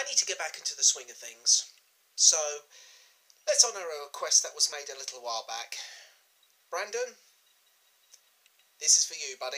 I need to get back into the swing of things. So, let's honour a request that was made a little while back. Brandon, this is for you, buddy.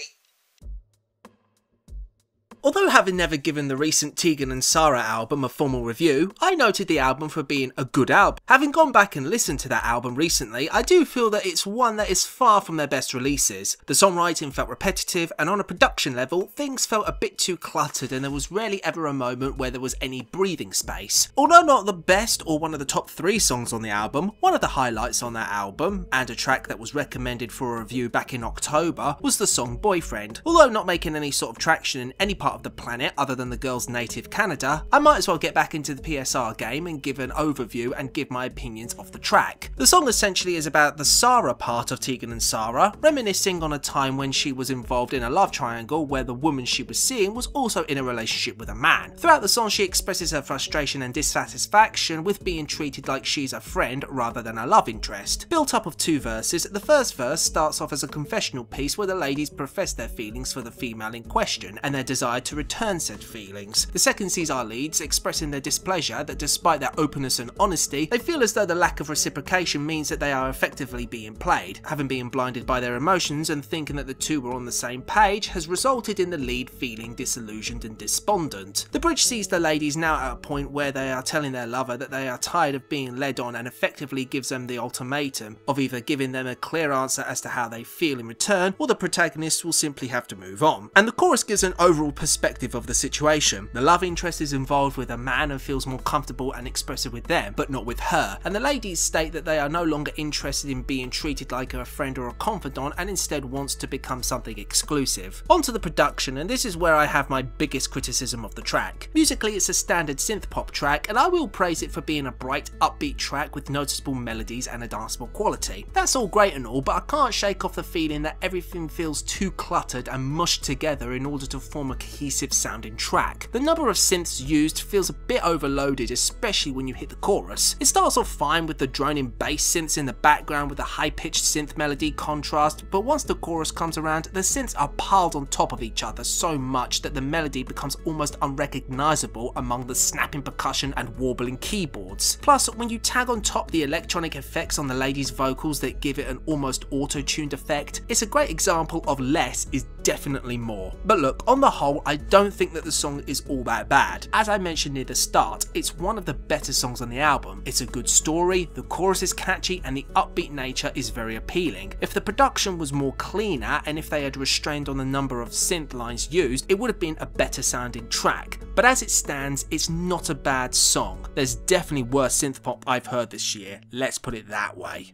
Although having never given the recent Tegan and Sara album a formal review, I noted the album for being a good album. Having gone back and listened to that album recently, I do feel that it's one that is far from their best releases. The songwriting felt repetitive, and on a production level, things felt a bit too cluttered, and there was rarely ever a moment where there was any breathing space. Although not the best or one of the top 3 songs on the album, one of the highlights on that album, and a track that was recommended for a review back in October, was the song Boyfriend. Although not making any sort of traction in any part of the planet other than the girl's native Canada, I might as well get back into the PSR game and give an overview and give my opinions of the track. The song essentially is about the Sara part of Tegan and Sara, reminiscing on a time when she was involved in a love triangle where the woman she was seeing was also in a relationship with a man. Throughout the song she expresses her frustration and dissatisfaction with being treated like she's a friend rather than a love interest. Built up of 2 verses, the first verse starts off as a confessional piece where the ladies profess their feelings for the female in question and their desire to return said feelings. The second sees our leads expressing their displeasure that despite their openness and honesty, they feel as though the lack of reciprocation means that they are effectively being played. Having been blinded by their emotions and thinking that the two were on the same page has resulted in the lead feeling disillusioned and despondent. The bridge sees the ladies now at a point where they are telling their lover that they are tired of being led on and effectively gives them the ultimatum of either giving them a clear answer as to how they feel in return, or the protagonist will simply have to move on. And the chorus gives an overall perspective of the situation. The love interest is involved with a man and feels more comfortable and expressive with them, but not with her, and the ladies state that they are no longer interested in being treated like a friend or a confidant and instead wants to become something exclusive. On to the production, and this is where I have my biggest criticism of the track. Musically it's a standard synth pop track, and I will praise it for being a bright, upbeat track with noticeable melodies and a danceable quality. That's all great and all, but I can't shake off the feeling that everything feels too cluttered and mushed together in order to form a cohesive sounding track. The number of synths used feels a bit overloaded, especially when you hit the chorus. It starts off fine with the droning bass synths in the background with a high-pitched synth melody contrast, but once the chorus comes around, the synths are piled on top of each other so much that the melody becomes almost unrecognisable among the snapping percussion and warbling keyboards. Plus, when you tag on top the electronic effects on the ladies' vocals that give it an almost auto-tuned effect, it's a great example of less is definitely more. But look, on the whole, I don't think that the song is all that bad. As I mentioned near the start, it's one of the better songs on the album. It's a good story, the chorus is catchy, and the upbeat nature is very appealing. If the production was more cleaner and if they had restrained on the number of synth lines used, it would have been a better sounding track. But as it stands, it's not a bad song. There's definitely worse synth pop I've heard this year, let's put it that way.